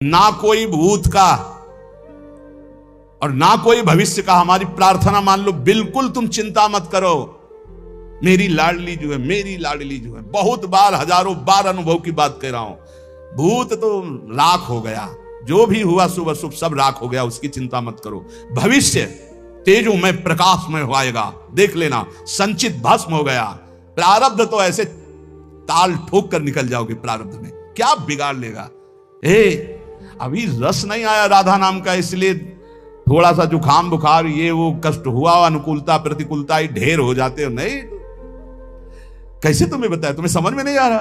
ना कोई भूत का और ना कोई भविष्य का। हमारी प्रार्थना मान लो, बिल्कुल तुम चिंता मत करो। मेरी लाडली जो है, मेरी लाडली जो है, बहुत बार, हजारों बार अनुभव की बात कह रहा हूं। भूत तो राख हो गया, जो भी हुआ शुभ अशुभ सब राख हो गया, उसकी चिंता मत करो। भविष्य तेजोमय प्रकाशमय होएगा, देख लेना। संचित भस्म हो गया। प्रारब्ध तो ऐसे ताल ठोक कर निकल जाओगे। प्रारब्ध में क्या बिगाड़ लेगा? अभी रस नहीं आया राधा नाम का, इसलिए थोड़ा सा जुकाम बुखार ये वो कष्ट हुआ, अनुकूलता प्रतिकूलता ही ढेर हो जाते हो। नहीं, कैसे तुम्हें बताया? तुम्हें समझ में नहीं आ रहा?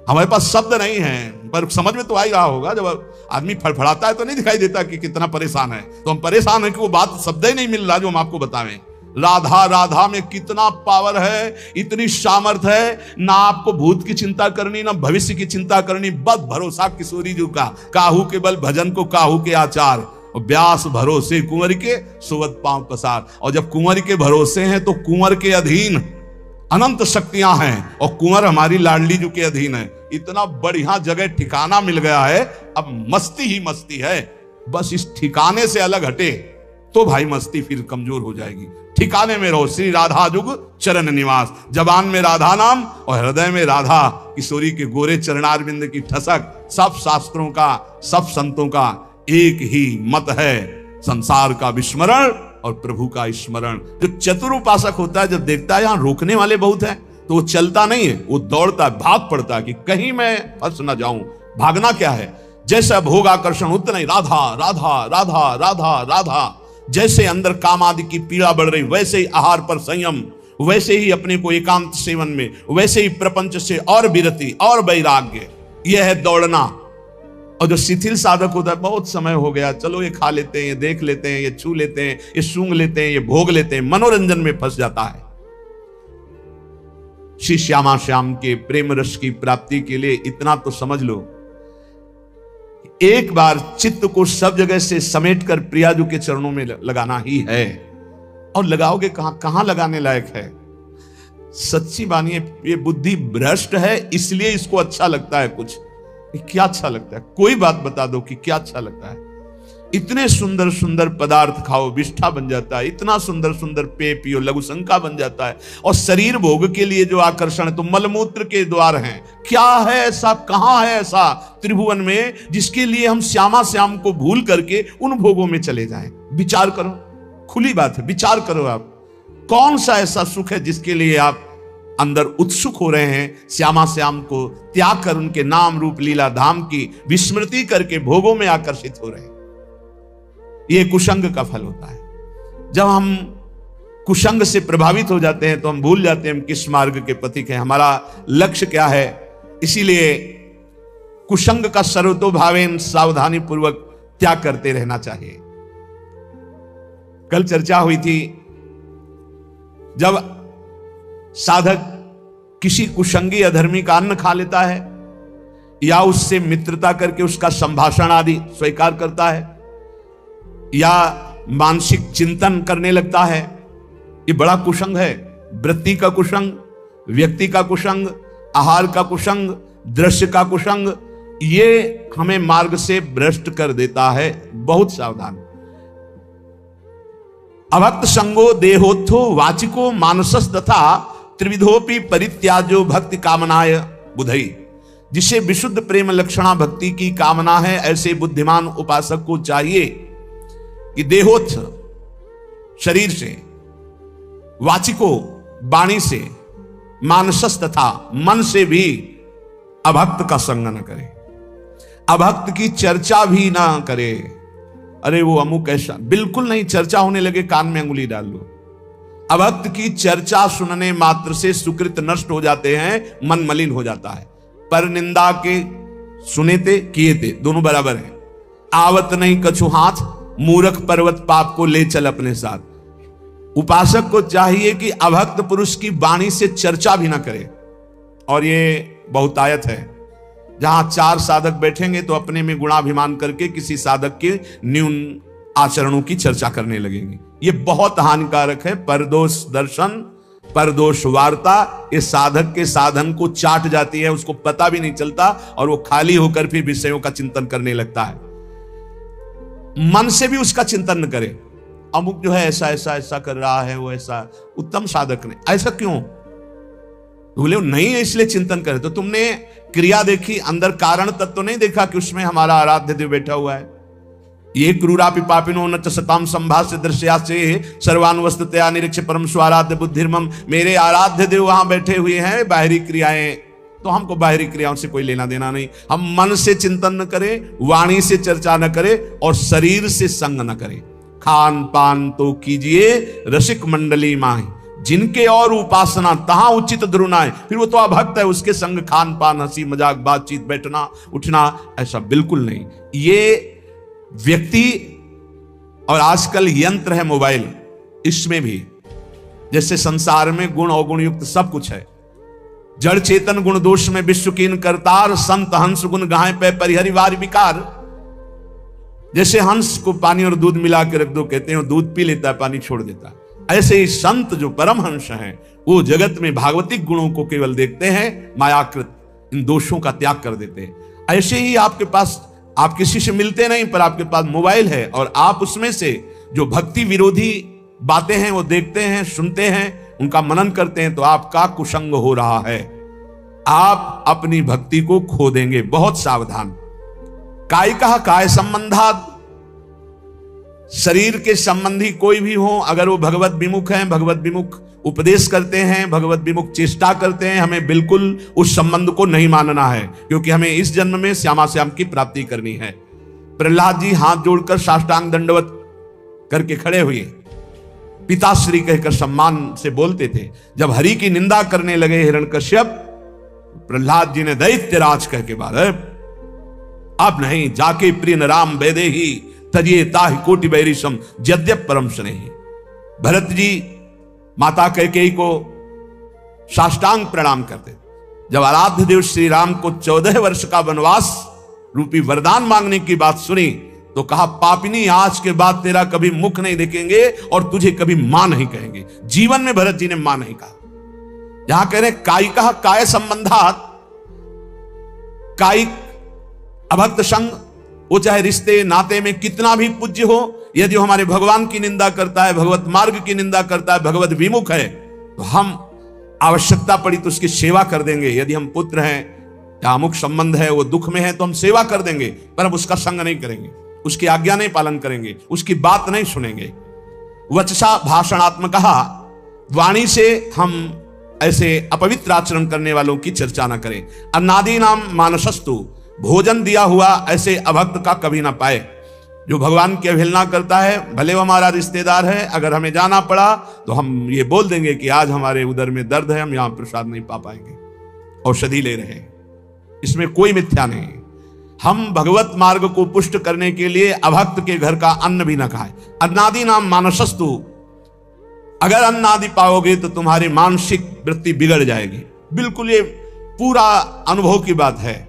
हमारे पास शब्द नहीं है, पर समझ में तो आ ही रहा होगा। जब आदमी फड़फड़ाता है तो नहीं दिखाई देता कि कितना परेशान है। तो हम परेशान है कि वो बात शब्द ही नहीं मिल रहा जो हम आपको बतावें। राधा, राधा में कितना पावर है, इतनी सामर्थ है। ना आपको भूत की चिंता करनी, ना भविष्य की चिंता करनी। बस भरोसा किशोरी जी का, काहू के बल भजन को काहू के आचार, और व्यास भरोसे कुंवर के सुवत पांव पसार। और जब कुंवर के भरोसे हैं तो कुंवर के अधीन अनंत शक्तियां हैं, और कुंवर हमारी लाडली जी के अधीन है। इतना बढ़िया जगह ठिकाना मिल गया है, अब मस्ती ही मस्ती है। बस इस ठिकाने से अलग हटे तो भाई मस्ती फिर कमजोर हो जाएगी। ठिकाने में रहो। श्री राधा जुग चरण निवास, जबान में राधा नाम और हृदय में राधा किशोरी के गोरे चरणारविंद की ठसक। सब शास्त्रों का, सब संतों का एक ही मत है, संसार का विस्मरण और प्रभु का स्मरण। जो चतुर उपासक होता है, जब देखता है यहां रोकने वाले बहुत हैं, तो वो चलता नहीं है, वो दौड़ता है, भाग पड़ता है कि कहीं मैं फंस ना जाऊं। भागना क्या है? जैसा भोग आकर्षण उतना ही राधा राधा राधा राधा राधा। जैसे अंदर काम आदि की पीड़ा बढ़ रही, वैसे ही आहार पर संयम, वैसे ही अपने को एकांत सेवन में, वैसे ही प्रपंच से और विरति और वैराग्य। यह है दौड़ना। और जो शिथिल साधक होता है, बहुत समय हो गया, चलो ये खा लेते हैं, ये देख लेते हैं, ये छू लेते हैं, ये सूंघ लेते हैं, ये भोग लेते हैं, मनोरंजन में फंस जाता है। श्री श्यामा श्याम के प्रेम रस की प्राप्ति के लिए इतना तो समझ लो, एक बार चित्त को सब जगह से समेट कर प्रियाजू के चरणों में लगाना ही है। और लगाओगे कहां? कहां लगाने लायक है? सच्ची बानी है, ये बुद्धि भ्रष्ट है, इसलिए इसको अच्छा लगता है कुछ। क्या अच्छा लगता है? कोई बात बता दो कि क्या अच्छा लगता है? इतने सुंदर सुंदर पदार्थ खाओ, विष्ठा बन जाता है। इतना सुंदर सुंदर पेय पियो, लघुशंका बन जाता है। और शरीर भोग के लिए जो आकर्षण है, तो मलमूत्र के द्वार हैं। क्या है ऐसा, कहां है ऐसा त्रिभुवन में जिसके लिए हम श्यामा श्याम को भूल करके उन भोगों में चले जाएं? विचार करो, खुली बात है, विचार करो। आप कौन सा ऐसा सुख है जिसके लिए आप अंदर उत्सुक हो रहे हैं? श्यामा श्याम को त्याग कर उनके नाम रूप लीला धाम की विस्मृति करके भोगों में आकर्षित हो रहे हैं। यह कुसंग का फल होता है। जब हम कुसंग से प्रभावित हो जाते हैं तो हम भूल जाते हैं हम किस मार्ग के पथिक हैं, हमारा लक्ष्य क्या है। इसीलिए कुसंग का सर्वतोभावेन सावधानी पूर्वक त्याग करते रहना चाहिए। कल चर्चा हुई थी, जब साधक किसी कुसंगी अधर्मी का अन्न खा लेता है या उससे मित्रता करके उसका संभाषण आदि स्वीकार करता है या मानसिक चिंतन करने लगता है, ये बड़ा कुसंग है। वृत्ति का कुसंग, व्यक्ति का कुसंग, आहार का कुसंग, दृश्य का कुसंग, ये हमें मार्ग से भ्रष्ट कर देता है। बहुत सावधान। अभक्त संगो देहोत्थो वाचिको मानसस तथा त्रिविधोपि परित्याजो भक्ति कामनाय बुधई। जिसे विशुद्ध प्रेम लक्षणा भक्ति की कामना है, ऐसे बुद्धिमान उपासक को चाहिए कि देहोत्थ शरीर से, वाचिको वाणी से, मानसस तथा मन से भी अभक्त का संग न करे, अभक्त की चर्चा भी ना करे। अरे वो अमुक ऐसा, बिल्कुल नहीं। चर्चा होने लगे कान में अंगुली डाल लो। अभक्त की चर्चा सुनने मात्र से सुकृत नष्ट हो जाते हैं, मन मलिन हो जाता है। पर निंदा के सुने थे किए थे, दोनों बराबर हैं। आवत नहीं कछु हाथ, मूर्ख पर्वत पाप को ले चल अपने साथ। उपासक को चाहिए कि अभक्त पुरुष की वाणी से चर्चा भी ना करे। और ये बहुतायत है, जहां चार साधक बैठेंगे तो अपने में गुणाभिमान करके किसी साधक के न्यून आचरणों की चर्चा करने लगेंगे। ये बहुत हानिकारक है। परदोष दर्शन परदोष वार्ता इस साधक के साधन को चाट जाती है, उसको पता भी नहीं चलता और वो खाली होकर फिर विषयों का चिंतन करने लगता है। मन से भी उसका चिंतन न करे, अमुक जो है ऐसा ऐसा ऐसा कर रहा है, वो ऐसा उत्तम साधक ने, ऐसा क्यों? बोले नहीं है इसलिए चिंतन करे। तो तुमने क्रिया देखी, अंदर कारण तत्व तो नहीं देखा कि उसमें हमारा आराध्य देव बैठा हुआ है। ये क्रूरापि पापिनो न च सताम संभाष्य दृश्या से सर्वानुवस्ततया निरीक्ष परम स्वाराध्य बुद्धिर्मम। मेरे आराध्य देव वहां बैठे हुए हैं, बाहरी क्रियाएं तो हमको बाहरी क्रियाओं से कोई लेना देना नहीं। हम मन से चिंतन न करें, वाणी से चर्चा न करें और शरीर से संग न करें। खान पान तो कीजिए रसिक मंडली माही, जिनके और उपासना तहां उचित द्रुनाए। फिर वो तो अभक्त है, उसके संग खान पान हंसी मजाक बातचीत बैठना उठना ऐसा बिल्कुल नहीं। ये व्यक्ति और आजकल यंत्र है मोबाइल, इसमें भी जैसे संसार में गुण अवगुण युक्त सब कुछ है। जड़ चेतन गुण दोष में विश्व कीन करतार, संत हंस गुण गाय पे परिहरिवार विकार। जैसे हंस को पानी और दूध मिला के रख दो, कहते हैं दूध पी लेता है, पानी छोड़ देता है। ऐसे ही संत जो परम हंस हैं वो जगत में भागवतिक गुणों को केवल देखते हैं, मायाकृत इन दोषों का त्याग कर देते हैं। ऐसे ही आपके पास, आप किसी से मिलते नहीं पर आपके पास मोबाइल है और आप उसमें से जो भक्ति विरोधी बातें हैं वो देखते हैं, सुनते हैं, उनका मनन करते हैं, तो आपका कुसंग हो रहा है। आप अपनी भक्ति को खो देंगे, बहुत सावधान। कायिकः काय संबंधात्, शरीर के संबंधी कोई भी हो, अगर वो भगवत विमुख हैं, भगवत विमुख उपदेश करते हैं, भगवत विमुख चेष्टा करते हैं, हमें बिल्कुल उस संबंध को नहीं मानना है, क्योंकि हमें इस जन्म में श्यामा श्याम की प्राप्ति करनी है। प्रहलाद जी हाथ जोड़कर साष्टांग दंडवत करके खड़े हुए, पिताश्री कहकर सम्मान से बोलते थे। जब हरि की निंदा करने लगे हिरण्यकश्यप, प्रहलाद जी ने दैत्यराज कह के बाद अब नहीं, जाके प्रिय राम वैदेही तजिए ताहि कोटि बैरिशम यद्यप परम स्नेही। भरत जी माता कैकेयी को साष्टांग प्रणाम करते। जब आराध्य देव श्री राम को 14 वर्ष का वनवास रूपी वरदान मांगने की बात सुनी तो कहा, पापिनी आज के बाद तेरा कभी मुख नहीं देखेंगे और तुझे कभी मां नहीं कहेंगे। जीवन में भरत जी ने मां नहीं कहा। यहां कह रहे कायिकः काय संबंधात्, कायिक अभक्त संग, वो चाहे रिश्ते नाते में कितना भी पूज्य हो, यदि वो हमारे भगवान की निंदा करता है, भगवत मार्ग की निंदा करता है, भगवत विमुख है, तो हम आवश्यकता पड़ी तो उसकी सेवा कर देंगे। यदि हम पुत्र हैं या अमुक संबंध है, वो दुख में है तो हम सेवा कर देंगे, पर हम उसका संग नहीं करेंगे, उसकी आज्ञा नहीं पालन करेंगे, उसकी बात नहीं सुनेंगे। वचसा भाषणात्मकः, वाणी से हम ऐसे अपवित्र आचरण करने वालों की चर्चा ना करें। अन्नादीनाम मानसस्तु, भोजन दिया हुआ ऐसे अभक्त का कभी ना पाए। जो भगवान की अवहेलना करता है, भले वो हमारा रिश्तेदार है, अगर हमें जाना पड़ा तो हम ये बोल देंगे कि आज हमारे उदर में दर्द है, हम यहां प्रसाद नहीं पा पाएंगे, औषधि ले रहे हैं। इसमें कोई मिथ्या नहीं। हम भगवत मार्ग को पुष्ट करने के लिए अभक्त के घर का अन्न भी न खाए। अन्नादि नाम मानसस्तु, अगर अन्न आदि पाओगे तो तुम्हारी मानसिक वृत्ति बिगड़ जाएगी। बिल्कुल ये पूरा अनुभव की बात है।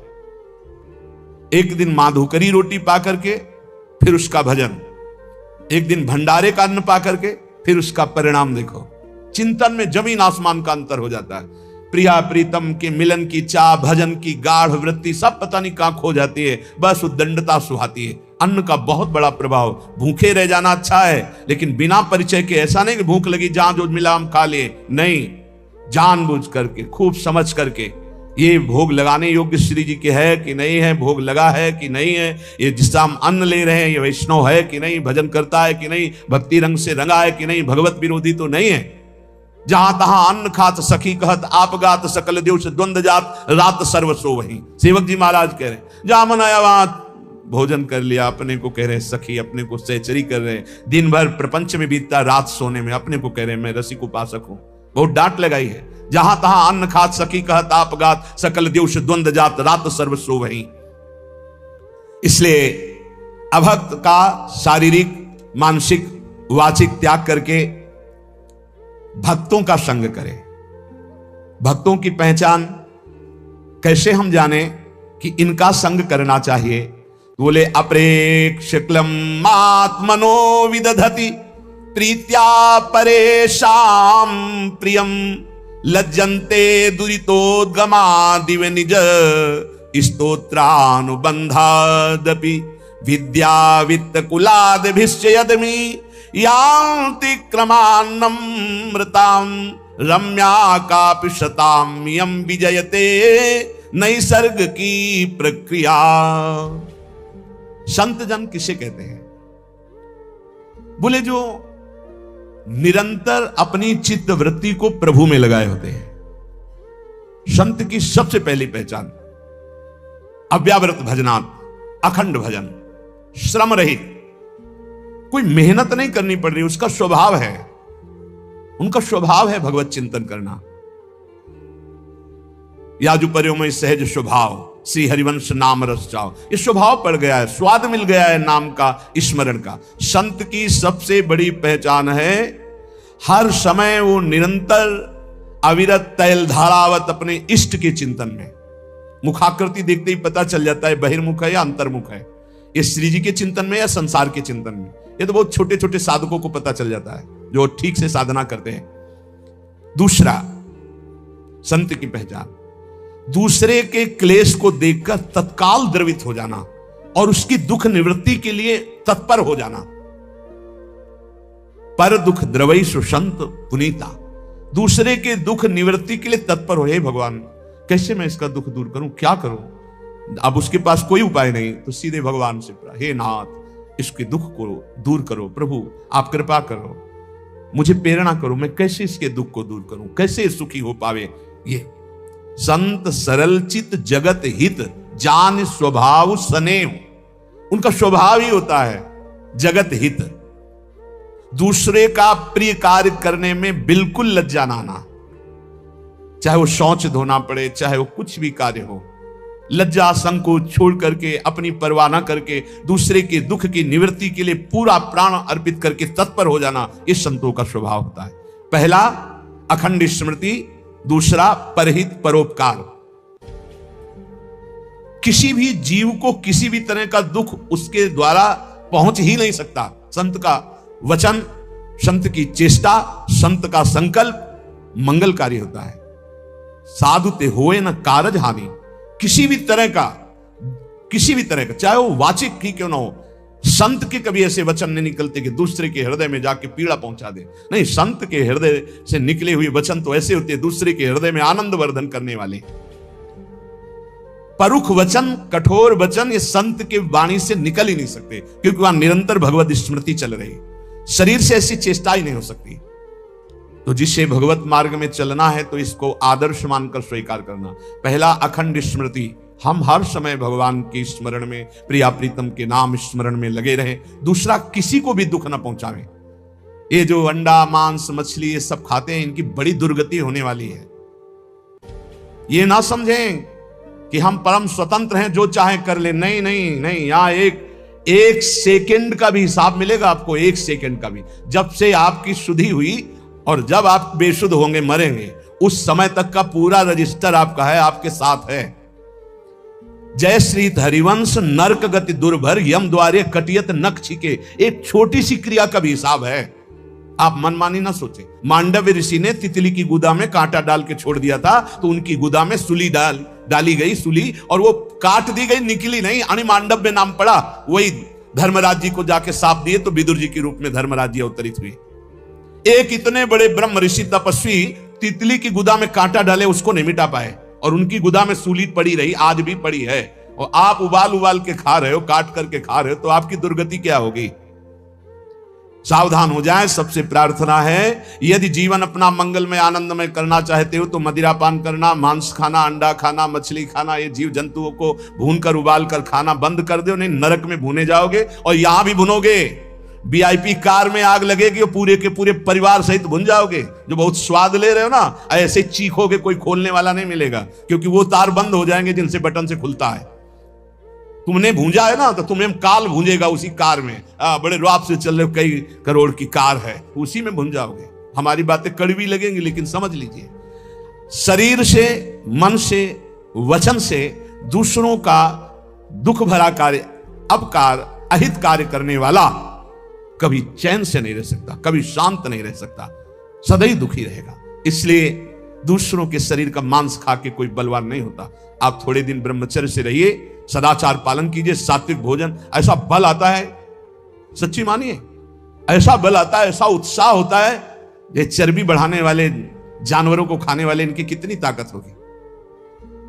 एक दिन माधुकरी रोटी पा करके फिर उसका भजन, एक दिन भंडारे का अन्न पा करके फिर उसका परिणाम देखो। चिंतन में जमीन आसमान का अंतर हो जाता है। प्रिया प्रीतम के मिलन की चाह, भजन की गाढ़ वृत्ति सब पता नहीं कहां खो जाती है, बस उद्दंडता सुहाती है। अन्न का बहुत बड़ा प्रभाव। भूखे रह जाना अच्छा है, लेकिन बिना परिचय के ऐसा नहीं कि भूख लगी जहां जो मिला हम खा लिए, नहीं, जानबूझ करके खूब समझ करके ये भोग लगाने योग्य श्री जी के है कि नहीं है, भोग लगा है कि नहीं है, ये जिसका हम अन्न ले रहे हैं ये वैष्णव है कि नहीं, भजन करता है कि नहीं, भक्ति रंग से रंगा है कि नहीं, भगवत विरोधी तो नहीं है। जहां तहां अन्न खात सखी कहत, आप गात सकल देव से द्वंद जात, रात सर्वसो वहीं। सेवक जी महाराज कह रहे हैं, जहां मन आया वहां भोजन कर लिया, अपने को कह रहे हैं सखी, अपने को सहचरी कर रहे हैं, दिन भर प्रपंच में बीतता, रात सोने में, अपने को कह रहे हैं मैं रसिक उपासक हूं। बहुत डांट लगाई है। जहां तहां अन्न खात सखी कहत, आप गात सकल देव से द्वंद जात, रात सर्वसो वहीं। इसलिए अभक्त का शारीरिक मानसिक वाचिक त्याग करके भक्तों का संग करें। भक्तों की पहचान कैसे हम जाने कि इनका संग करना चाहिए? बोले अप्रेक्षक्लम आत्मनो विदधति प्रीत्या परेशाम प्रियम लज्जन्ते दुरितोद्गमा दिव्य निज स्तोत्रानुबंधादपि विद्या वित्त कुलादभिश्च यदमि यान्ति क्रमान्नमृतां रम्या कापि शतां यं विजयते नैसर्ग की प्रक्रिया। संत जन किसे कहते हैं? बोले जो निरंतर अपनी चित्त वृत्ति को प्रभु में लगाए होते हैं। संत की सबसे पहली पहचान अव्यावृत भजनात्, अखंड भजन, श्रम रहित, कोई मेहनत नहीं करनी पड़ रही, उसका स्वभाव है, उनका स्वभाव है भगवत चिंतन करना। याजुपर्यो में सहज स्वभाव श्री हरिवंश नाम रस चाओ, ये स्वभाव पड़ गया है, स्वाद मिल गया है नाम का, स्मरण का। संत की सबसे बड़ी पहचान है हर समय वो निरंतर अविरत तैल धारावत अपने इष्ट के चिंतन में। मुखाकृति देखते ही पता चल जाता है बहिर्मुख है या अंतर्मुख है, ये श्री जी के चिंतन में या संसार के चिंतन में। ये तो बहुत छोटे छोटे साधकों को पता चल जाता है जो ठीक से साधना करते हैं। दूसरा संत की पहचान, दूसरे के क्लेश को देखकर तत्काल द्रवित हो जाना और उसकी दुख निवृत्ति के लिए तत्पर हो जाना। पर दुख द्रवई सुसंत पुनीता, दूसरे के दुख निवृत्ति के लिए तत्पर हो। हे भगवान, कैसे मैं इसका दुख दूर करूं, क्या करूं? अब उसके पास कोई उपाय नहीं तो सीधे भगवान से प्रार्थना, हे नाथ इसके दुख को दूर करो, प्रभु आप कृपा करो, मुझे प्रेरणा करो, मैं कैसे इसके दुख को दूर करूं, कैसे सुखी हो पावे। ये संत सरल चित जगत हित जान स्वभाव स्नेह, उनका स्वभाव ही होता है जगत हित, दूसरे का प्रिय कार्य करने में बिल्कुल लज्जा ना आना, चाहे वो शौच धोना पड़े, चाहे वो कुछ भी कार्य हो, लज्जा संकोच छोड़ करके अपनी परवाह न करके दूसरे के दुख की निवृत्ति के लिए पूरा प्राण अर्पित करके तत्पर हो जाना, इस संतों का स्वभाव होता है। पहला अखंड स्मृति, दूसरा परहित परोपकार। किसी भी जीव को किसी भी तरह का दुख उसके द्वारा पहुंच ही नहीं सकता। संत का वचन, संत की चेष्टा, संत का संकल्प मंगलकारी होता है। साधु ते होए न कारज हानि, किसी भी तरह का चाहे वो वाचिक ही क्यों ना हो, संत के कभी ऐसे वचन नहीं निकलते कि दूसरे के हृदय में जाके पीड़ा पहुंचा दे। नहीं, संत के हृदय से निकले हुए वचन तो ऐसे होते हैं दूसरे के हृदय में आनंद वर्धन करने वाले। परुख वचन, कठोर वचन, ये संत के वाणी से निकल ही नहीं सकते, क्योंकि वहां निरंतर भगवत स्मृति चल रही। शरीर से ऐसी चेष्टा ही नहीं हो सकती। तो जिसे भगवत मार्ग में चलना है तो इसको आदर्श मानकर स्वीकार करना। पहला अखंड स्मृति, हम हर समय भगवान के स्मरण में, प्रिया प्रीतम के नाम स्मरण में लगे रहें। दूसरा, किसी को भी दुख न पहुंचावे। ये जो अंडा मांस मछली ये सब खाते हैं, इनकी बड़ी दुर्गति होने वाली है। ये ना समझें कि हम परम स्वतंत्र हैं, जो चाहे कर ले। नहीं नहीं नहीं, यहां एक सेकंड का भी हिसाब मिलेगा आपको, एक सेकंड का भी। जब से आपकी शुद्धि हुई और जब आप बेशुद्ध होंगे, मरेंगे, उस समय तक का पूरा रजिस्टर आपका है, आपके साथ है। जय श्री हरिवंश नरक गति दुर्भर यम द्वारे कटियत नख छिके, एक छोटी सी क्रिया का भी हिसाब है। आप मनमानी ना सोचे। मांडव्य ऋषि ने तितली की गुदा में कांटा डाल के छोड़ दिया था, तो उनकी गुदा में सुली डाली गई सुली, और वो काट दी गई, निकली नहीं, अनि मांडव्य नाम पड़ा। वही धर्मराज जी को जाके साप दिए तो विदुर जी के रूप में धर्मराज जी अवतरित हुए। एक इतने बड़े ब्रह्म ऋषि तपस्वी तितली की गुदा में कांटा डाले, उसको नहीं मिटा पाए, और उनकी गुदा में सूली पड़ी रही, आज भी पड़ी है। और आप उबाल के खा रहे हो, काट करके खा रहे हो, तो आपकी दुर्गति क्या होगी? सावधान हो जाएं। सबसे प्रार्थना है, यदि जीवन अपना मंगलमय आनंदमय करना चाहते हो तो मदिरापान करना, मांस खाना, अंडा खाना, मछली खाना, ये जीव जंतुओं को भून कर उबाल कर खाना बंद कर दो। नहीं, नरक में भुने जाओगे, और यहां भी भुनोगे। वीआईपी कार में आग लगेगी और पूरे के पूरे परिवार सहित भुन जाओगे। जो बहुत स्वाद ले रहे हो ना, ऐसे चीखोगे, कोई खोलने वाला नहीं मिलेगा, क्योंकि वो तार बंद हो जाएंगे जिनसे बटन से खुलता है। तुमने भूंजा है ना, तो तुम्हें काल भूंजेगा उसी कार में। बड़े रुआब से चल रहे, कई करोड़ की कार है, उसी में भूंज जाओगे। हमारी बातें कड़वी लगेंगी, लेकिन समझ लीजिए, शरीर से, मन से, वचन से दूसरों का दुख भरा कार्य, अपकार, अहित कार्य करने वाला कभी चैन से नहीं रह सकता, कभी शांत नहीं रह सकता, सदैव दुखी रहेगा। इसलिए दूसरों के शरीर का मांस खा के कोई बलवान नहीं होता। आप थोड़े दिन ब्रह्मचर्य से रहिए, सदाचार पालन कीजिए, सात्विक भोजन, ऐसा बल आता है, सच्ची मानिए, ऐसा बल आता है, ऐसा उत्साह होता है। ये चर्बी बढ़ाने वाले जानवरों को खाने वाले, इनकी कितनी ताकत होगी,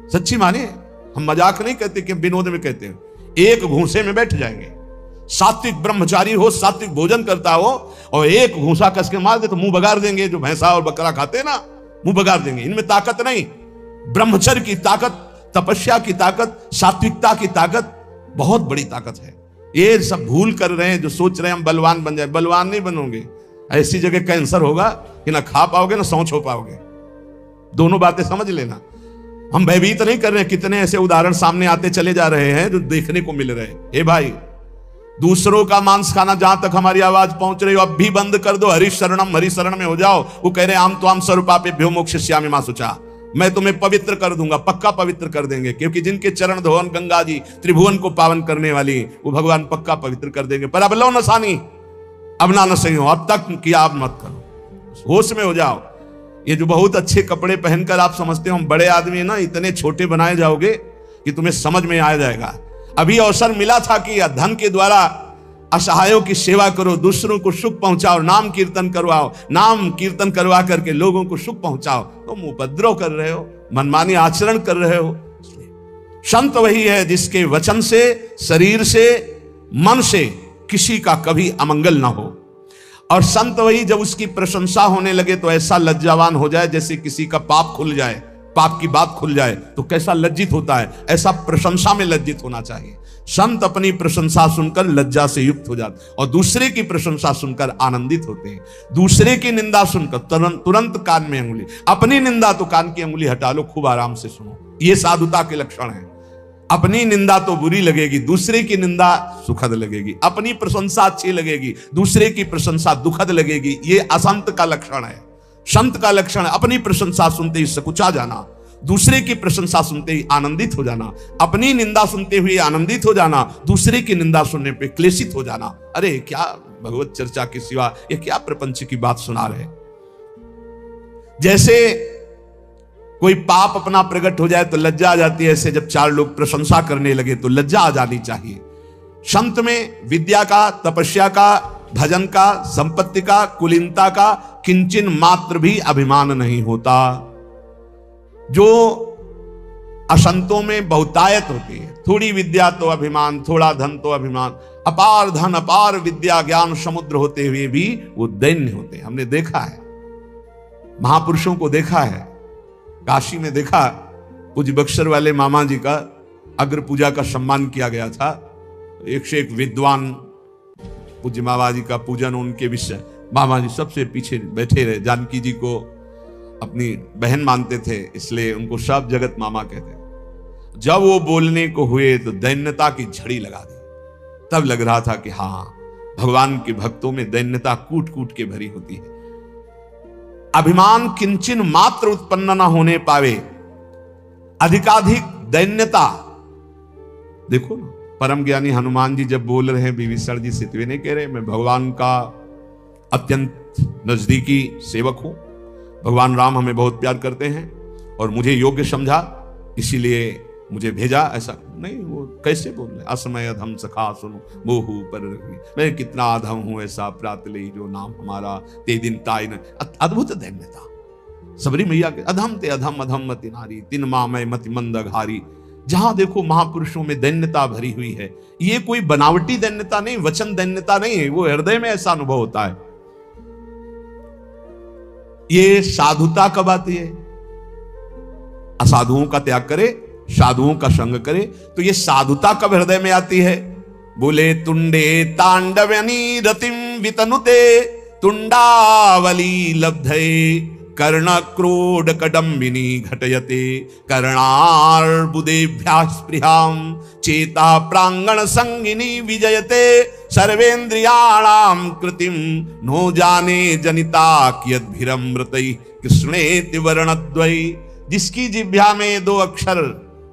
सच्ची मानिए। हम मजाक नहीं कहते कि विनोद में कहते हैं, एक घूंसे में बैठ जाएंगे। सात्विक ब्रह्मचारी हो, सात्विक भोजन करता हो और एक घूंसा कस के मार दे तो मुंह बगाड़ देंगे। जो भैंसा और बकरा खाते हैं ना, मुंह बगाड़ देंगे। इनमें ताकत नहीं, ब्रह्मचर्य की ताकत, तपस्या की ताकत, सात्विकता की ताकत बहुत बड़ी ताकत है। ये सब भूल कर रहे हैं जो सोच रहे हैं हम बलवान बन जाए। बलवान नहीं बनोगे, ऐसी जगह कैंसर होगा कि ना खा पाओगे ना सौंच हो पाओगे। दोनों बातें समझ लेना। हम भयभीत नहीं कर रहे हैं, कितने ऐसे उदाहरण सामने आते चले जा रहे हैं जो देखने को मिल रहे हैं। हे भाई, दूसरों का मांस खाना जहां तक हमारी आवाज पहुंच रही हो, अब भी बंद कर दो। हरि शरण में हो जाओ। वो कह रहे हैं आम तो आम स्वरूपापेभ्यो मोक्षयिष्यामि मा शुचा, मैं तुम्हें पवित्र कर दूंगा, पक्का पवित्र कर देंगे। क्योंकि जिनके चरण धोवन गंगा जी त्रिभुवन को पावन करने वाली, वो भगवान पक्का पवित्र कर देंगे। पर अब लो नसानी, अब ना नसही हो, अब तक किया अब मत करो, होश में हो जाओ। ये जो बहुत अच्छे कपड़े पहनकर आप समझते हो हम बड़े आदमी है ना, इतने छोटे बनाए जाओगे कि तुम्हें समझ में आ जाएगा। अभी अवसर मिला था कि धन के द्वारा असहायों की सेवा करो, दूसरों को सुख पहुंचाओ, नाम कीर्तन करवाओ, नाम कीर्तन करवा करके लोगों को सुख पहुंचाओ। तुम उपद्रव कर रहे हो, मनमानी आचरण कर रहे हो। संत वही है जिसके वचन से, शरीर से, मन से किसी का कभी अमंगल ना हो। और संत वही जब उसकी प्रशंसा होने लगे तो ऐसा लज्जावान हो जाए जैसे किसी का पाप खुल जाए, पाप की बात खुल जाए तो कैसा लज्जित होता है, ऐसा प्रशंसा में लज्जित होना चाहिए। संत अपनी प्रशंसा सुनकर लज्जा से युक्त हो जाते और दूसरे की प्रशंसा सुनकर आनंदित होते हैं। दूसरे की निंदा सुनकर तुरंत कान में अंगुली, अपनी निंदा तो कान की अंगुली हटा लो, खूब आराम से सुनो। ये साधुता के लक्षण है। अपनी निंदा तो बुरी लगेगी, दूसरे की निंदा सुखद लगेगी। अपनी प्रशंसा अच्छी लगेगी, दूसरे की प्रशंसा दुखद लगेगी। ये असंत का लक्षण है। संत का लक्षण है अपनी प्रशंसा सुनते ही सकुचा जाना, दूसरे की प्रशंसा सुनते ही आनंदित हो जाना, अपनी निंदा सुनते हुए आनंदित हो जाना, दूसरे की निंदा सुनने पे क्लेशित हो जाना। अरे क्या भगवत चर्चा के सिवा ये क्या प्रपंच की बात सुना रहे। जैसे कोई पाप अपना प्रकट हो जाए तो लज्जा आ जाती है, ऐसे जब चार लोग प्रशंसा करने लगे तो लज्जा आ जानी चाहिए। संत में विद्या का, तपस्या का, भजन का, संपत्ति का, कुलीनता का किंचन मात्र भी अभिमान नहीं होता। जो असंतों में बहुतायत होती है, थोड़ी विद्या तो अभिमान, थोड़ा धन तो अभिमान, अपार धन अपार विद्या ज्ञान समुद्र होते हुए भी वो दैन्य होते हैं। हमने देखा है, महापुरुषों को देखा है। काशी में देखा, पूज्य बक्सर वाले मामा जी का अग्र पूजा का सम्मान किया गया था। एक से एक विद्वान पूज्य मामा जी का पूजन, उनके विषय मामा जी सबसे पीछे बैठे रहे। जानकी जी को अपनी बहन मानते थे, इसलिए उनको सब जगत मामा कहते। जब वो बोलने को हुए तो दैन्यता की झड़ी लगा दी। तब लग रहा था कि हाँ, भगवान के भक्तों में दैन्यता कूट कूट के भरी होती है। अभिमान किंचन मात्र उत्पन्न न होने पावे, अधिकाधिक दैन्यता। देखो ना, परम ज्ञानी हनुमान जी जब बोल रहे हैं विभीषण जी से, तो वे नहीं कह रहे मैं भगवान का अत्यंत नजदीकी सेवक हूं, भगवान राम हमें बहुत प्यार करते हैं और मुझे योग्य समझा इसीलिए मुझे भेजा। ऐसा नहीं, वो कैसे बोल रहे, असमय अधम सखा सुनो मोहू पर, मैं कितना अधम हूं ऐसा प्रात ले जो नाम हमारा ते दिन ताई न। अद्भुत दैन्यता सबरी मैया के, अधम ते अधम अधम मति नारी तिन मामय मति मंद घारी। जहां देखो महापुरुषों में दैन्यता भरी हुई है। ये कोई बनावटी दैन्यता नहीं, वचन दैन्यता नहीं है, वो हृदय में ऐसा अनुभव होता है। ये साधुता कब आती है? असाधुओं का त्याग करे, साधुओं का संग करे, तो ये साधुता कब हृदय में आती है? बोले तुंडे तांडवनी रतिम वितनुते तुंडावली लब्धे कर्ण क्रोड कदम्बिनी घटयते कर्णार्बुदेभ्यास्पृहाम चेता प्रांगण संगिनी विजयते सर्वेन्द्रियाणाम कृतिम नो जाने जनिता कियद्भिरमृतै कृष्णेति वर्णद्वै। जिसकी जिह्वा में दो अक्षर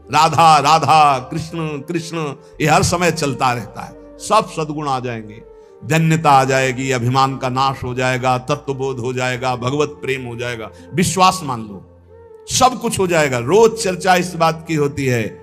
राधा राधा कृष्ण कृष्ण ये हर समय चलता रहता है, सब सद्गुण आ जाएंगे। धन्यता आ जाएगी, अभिमान का नाश हो जाएगा, तत्वबोध हो जाएगा, भगवत प्रेम हो जाएगा, विश्वास मान लो, सब कुछ हो जाएगा। रोज चर्चा इस बात की होती है